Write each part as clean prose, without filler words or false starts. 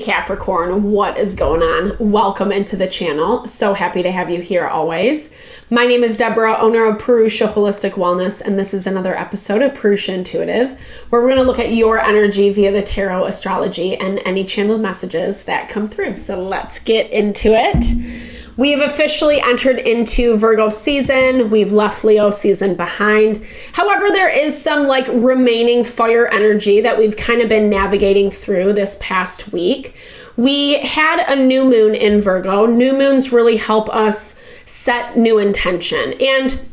Capricorn, what is going on? Welcome into the channel. So happy to have you here always. My name is Deborah, owner of Purusha Holistic Wellness, and this is another episode of Purusha Intuitive, where we're going to look at your energy via the tarot, astrology, and any channeled messages that come through. So let's get into it. We have officially entered into Virgo season. We've left Leo season behind. However, there is some remaining fire energy that we've kind of been navigating through this past week. We had a new moon in Virgo. New moons really help us set new intention. And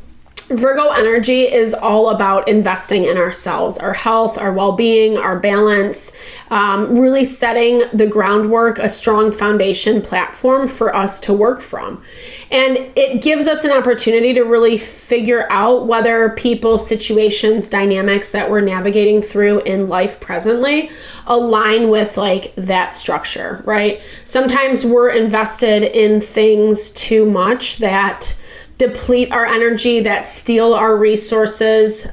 Virgo energy is all about investing in ourselves, our health, our well-being, our balance, really setting the groundwork, a strong foundation platform for us to work from. And it gives us an opportunity to really figure out whether people, situations, dynamics that we're navigating through in life presently align with that structure, right? Sometimes we're invested in things too much that deplete our energy, that steal our resources,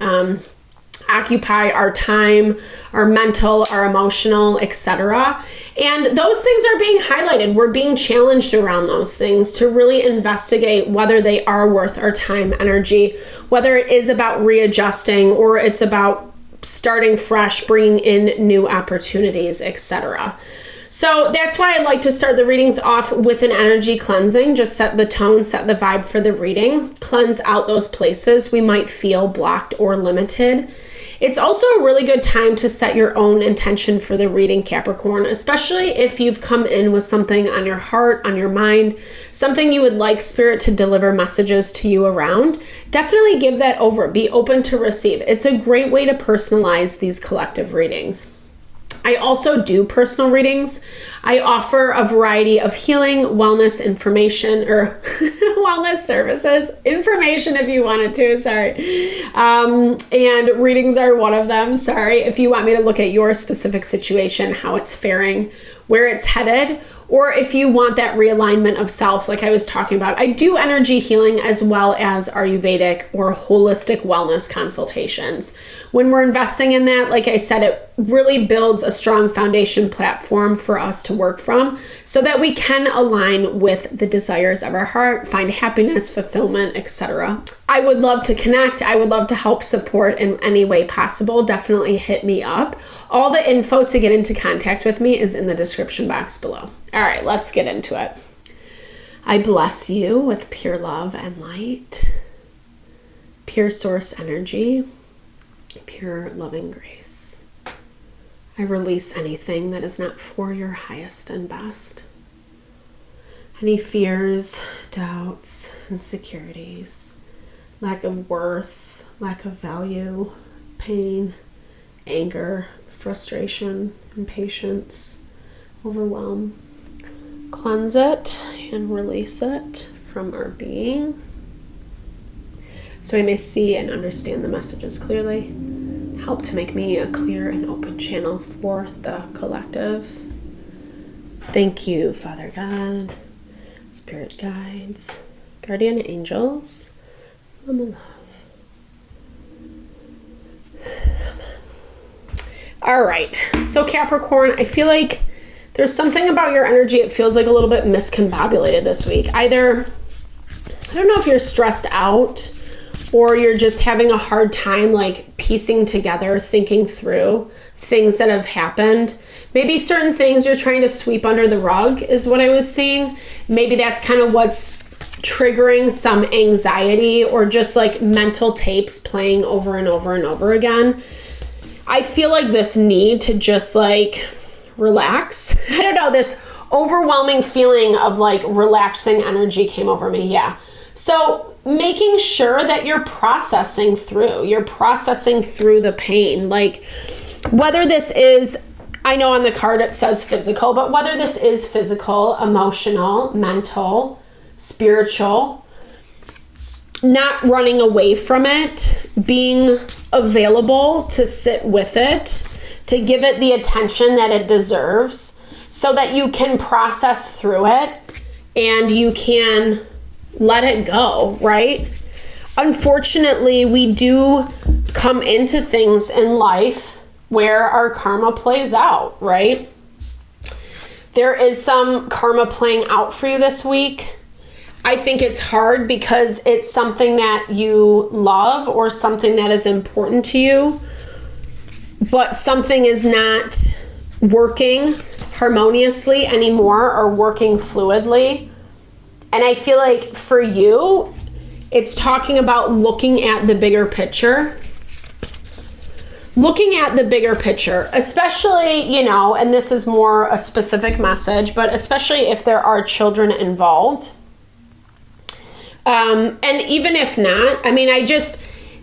occupy our time, our mental, our emotional, etc. And those things are being highlighted. We're being challenged around those things to really investigate whether they are worth our time, energy, whether it is about readjusting or it's about starting fresh, bringing in new opportunities, etc. So that's why I like to start the readings off with an energy cleansing. Just set the tone, set the vibe for the reading, cleanse out those places we might feel blocked or limited. It's also a really good time to set your own intention for the reading, Capricorn, especially if you've come in with something on your heart, on your mind, something you would like Spirit to deliver messages to you around. Definitely give that over. Be open to receive. It's a great way to personalize these collective readings. I also do personal readings. I offer a variety of healing, wellness information, or wellness services, information if you wanted to, sorry. And readings are one of them, sorry. If you want me to look at your specific situation, how it's faring, where it's headed, or if you want that realignment of self, like I was talking about. I do energy healing as well as Ayurvedic or holistic wellness consultations. When we're investing in that, like I said, it really builds a strong foundation platform for us to work from so that we can align with the desires of our heart, find happiness, fulfillment, etc. I would love to connect. I would love to help support in any way possible. Definitely hit me up. All the info to get into contact with me is in the description box below. All right, let's get into it. I bless you with pure love and light, pure source energy, pure loving grace. I release anything that is not for your highest and best. Any fears, doubts, insecurities, lack of worth, lack of value, pain, anger, frustration, impatience, overwhelm. Cleanse it and release it from our being so I may see and understand the messages clearly. Help to make me a clear and open channel for the collective. Thank you, Father God, Spirit guides, guardian angels, Mama Love. All right, so Capricorn, I feel like there's something about your energy, it feels like a little bit miscombobulated this week. Either, I don't know if you're stressed out or you're just having a hard time piecing together, thinking through things that have happened. Maybe certain things you're trying to sweep under the rug is what I was seeing. Maybe that's kind of what's triggering some anxiety or just mental tapes playing over and over and over again. I feel this need to just relax. I don't know, this overwhelming feeling of relaxing energy came over me. Yeah. So making sure that you're processing through the pain. Whether this is, I know on the card it says physical, but whether this is physical, emotional, mental, spiritual, not running away from it, being available to sit with it, to give it the attention that it deserves so that you can process through it and you can let it go, right? Unfortunately, we do come into things in life where our karma plays out, right? There is some karma playing out for you this week. I think it's hard because it's something that you love or something that is important to you, but something is not working harmoniously anymore or working fluidly. And I feel like for you, it's talking about looking at the bigger picture. Looking at the bigger picture, especially, you know, and this is more a specific message, but especially if there are children involved. And even if not, I mean,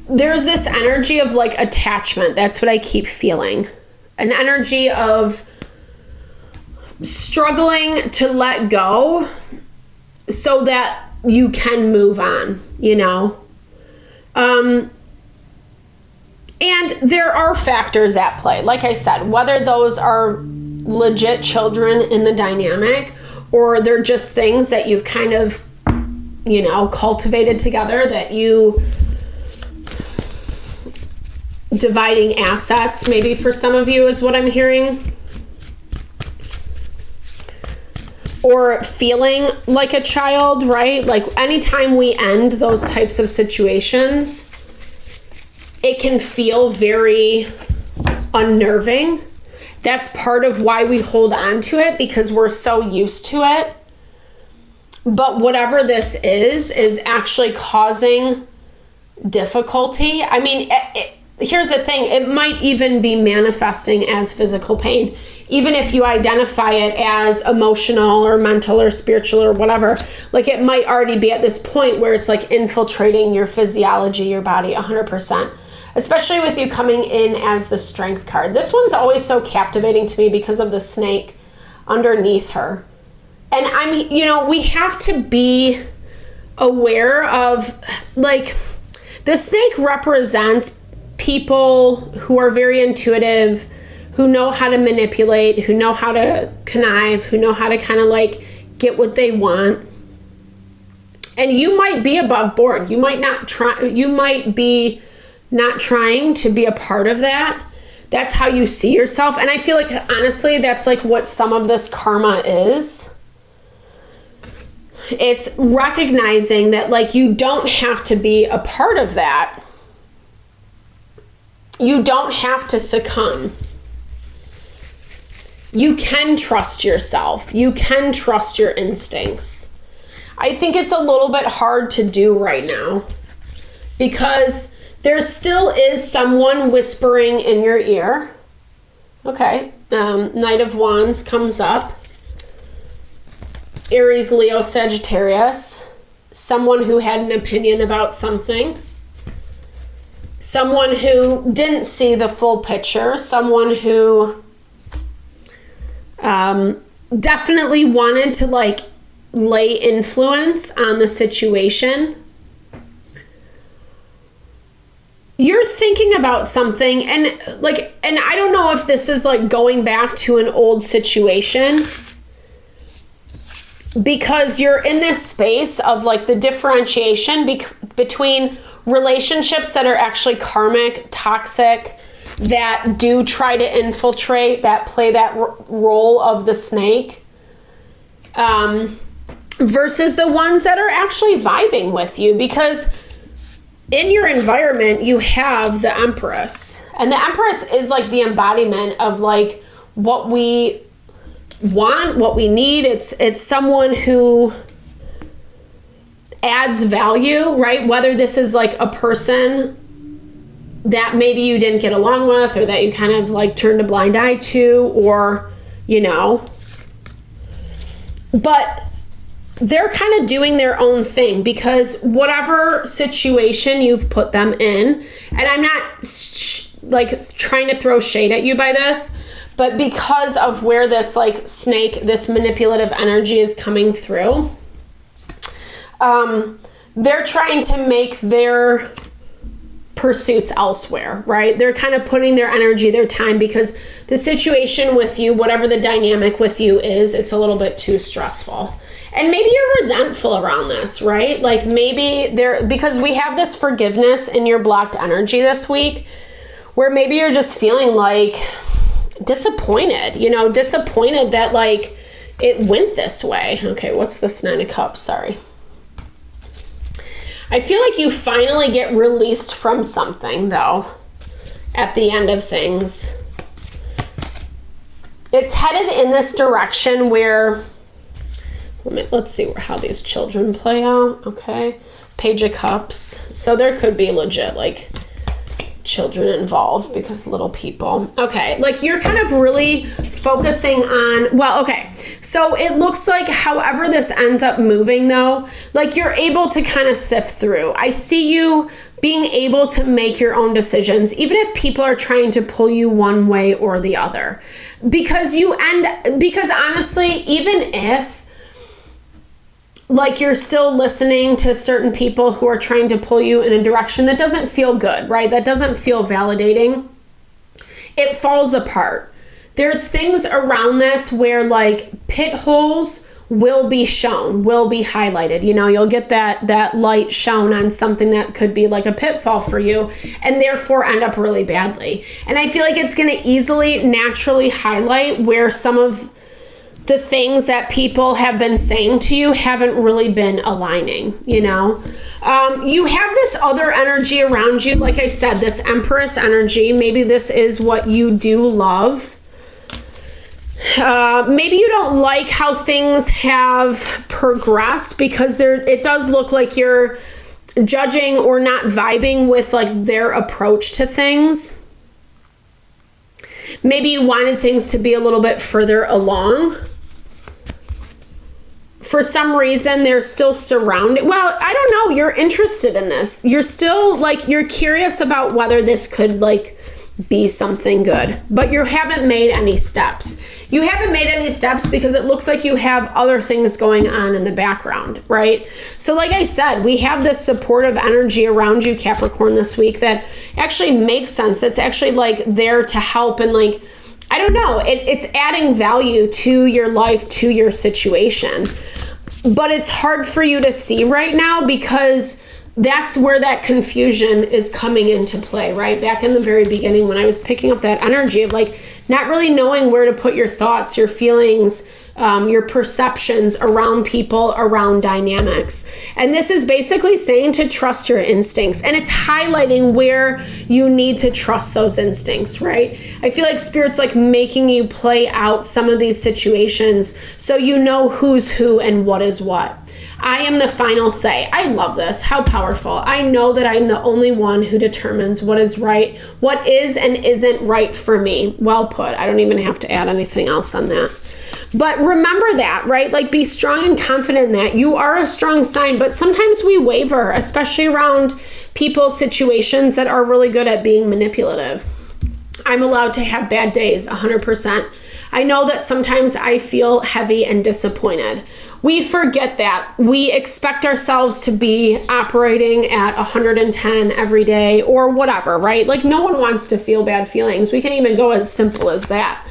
there's this energy of like attachment. That's what I keep feeling. An energy of struggling to let go so that you can move on, you know? And there are factors at play. Like I said, whether those are legit children in the dynamic or they're just things that you've kind of, you know, cultivated together, that you dividing assets, maybe for some of you is what I'm hearing. Or feeling like a child, right? Like anytime we end those types of situations, it can feel very unnerving. That's part of why we hold on to it, because we're so used to it. But whatever this is actually causing difficulty. I mean, here's the thing. It might even be manifesting as physical pain. Even if you identify it as emotional or mental or spiritual or whatever, like it might already be at this point where it's like infiltrating your physiology, your body 100%. Especially with you coming in as the Strength card. This one's always so captivating to me because of the snake underneath her. And we have to be aware of, like, the snake represents people who are very intuitive, who know how to manipulate, who know how to connive, who know how to kind of like get what they want. And you might be above board. You might be not trying to be a part of that. That's how you see yourself. And I feel like, honestly, that's like what some of this karma is. It's recognizing that, like, you don't have to be a part of that. You don't have to succumb. You can trust yourself. You can trust your instincts. I think it's a little bit hard to do right now because there still is someone whispering in your ear. Okay, Knight of Wands comes up. Aries, Leo, Sagittarius. Someone who had an opinion about something. Someone who didn't see the full picture. Someone who definitely wanted to like lay influence on the situation. You're thinking about something and I don't know if this is like going back to an old situation, because you're in this space of like the differentiation between relationships that are actually karmic, toxic, that do try to infiltrate, that play that role of the snake, versus the ones that are actually vibing with you. Because in your environment, you have the Empress. And the Empress is like the embodiment of like what we want, what we need. It's someone who adds value, right? Whether this is like a person that maybe you didn't get along with, or that you kind of like turned a blind eye to, or, you know, but they're kind of doing their own thing because whatever situation you've put them in, and I'm not like trying to throw shade at you by this, but because of where this like snake, this manipulative energy is coming through, they're trying to make their pursuits elsewhere, right? They're kind of putting their energy, their time, because the situation with you, whatever the dynamic with you is, it's a little bit too stressful. And maybe you're resentful around this, right? Like maybe because we have this forgiveness in your blocked energy this week, where maybe you're just feeling like disappointed, disappointed that like it went this way. Okay, what's this 9 of Cups? Sorry. I feel like you finally get released from something, though, at the end of things. It's headed in this direction where, let's see how these children play out. Okay, Page of Cups. So there could be legit, like, children involved because little people. Okay, like you're kind of really focusing on, well, okay, so it looks like however this ends up moving though, like you're able to kind of sift through. I see you being able to make your own decisions, even if people are trying to pull you one way or the other. Because honestly, even if like you're still listening to certain people who are trying to pull you in a direction that doesn't feel good, right? That doesn't feel validating. It falls apart. There's things around this where like pit holes will be shown, will be highlighted. You know, you'll get that light shown on something that could be like a pitfall for you and therefore end up really badly. And I feel like it's going to easily, naturally highlight where some of the things that people have been saying to you haven't really been aligning, you know? You have this other energy around you. Like I said, this Empress energy, maybe this is what you do love. Maybe you don't like how things have progressed because it does look like you're judging or not vibing with like their approach to things. Maybe you wanted things to be a little bit further along. For some reason, they're still surrounded. Well, I don't know. You're interested in this. You're still like, you're curious about whether this could like be something good, but you haven't made any steps. You haven't made any steps because it looks like you have other things going on in the background, right? So like I said, we have this supportive energy around you, Capricorn, this week that actually makes sense. That's actually like there to help and like, I don't know, it's adding value to your life, to your situation. But it's hard for you to see right now because that's where that confusion is coming into play, right? Back in the very beginning when I was picking up that energy of like not really knowing where to put your thoughts, your feelings, your perceptions around people, around dynamics. And this is basically saying to trust your instincts. And it's highlighting where you need to trust those instincts, right? I feel like Spirit's like making you play out some of these situations so you know who's who and what is what. I am the final say. I love this. How powerful. I know that I'm the only one who determines what is right, what is and isn't right for me. Well put. I don't even have to add anything else on that. But remember that, right? Like be strong and confident in that. You are a strong sign, but sometimes we waver, especially around people, situations that are really good at being manipulative. I'm allowed to have bad days, 100%. I know that sometimes I feel heavy and disappointed. We forget that. We expect ourselves to be operating at 110 every day or whatever, right? Like no one wants to feel bad feelings. We can even go as simple as that.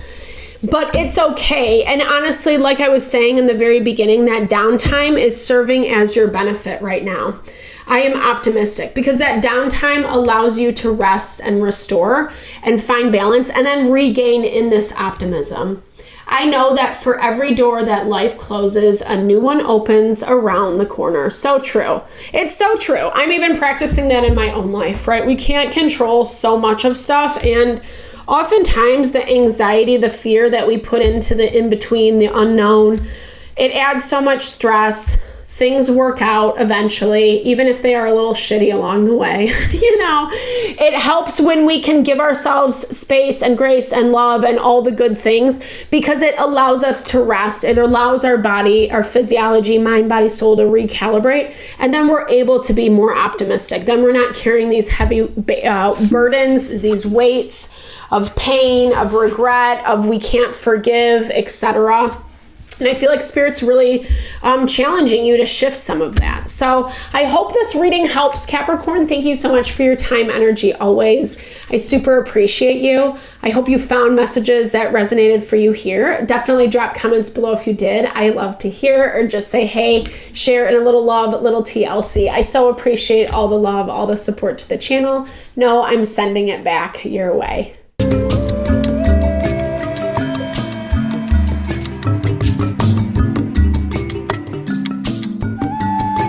But it's okay. And honestly, like I was saying in the very beginning, that downtime is serving as your benefit right now. I am optimistic because that downtime allows you to rest and restore and find balance and then regain in this optimism. I know that for every door that life closes, a new one opens around the corner. So true. It's so true. I'm even practicing that in my own life, right? We can't control so much of stuff. And oftentimes the anxiety, the fear that we put into the in-between, the unknown, it adds so much stress. Things work out eventually, even if they are a little shitty along the way. You know, it helps when we can give ourselves space and grace and love and all the good things because it allows us to rest. It allows our body, our physiology, mind, body, soul to recalibrate. And then we're able to be more optimistic. Then we're not carrying these heavy burdens, these weights of pain, of regret, of we can't forgive, etc. And I feel like Spirit's really challenging you to shift some of that. So I hope this reading helps, Capricorn. Thank you so much for your time, energy, always. I super appreciate you. I hope you found messages that resonated for you here. Definitely drop comments below if you did. I love to hear, or just say, hey, share in a little love, little TLC. I so appreciate all the love, all the support to the channel. No, I'm sending it back your way.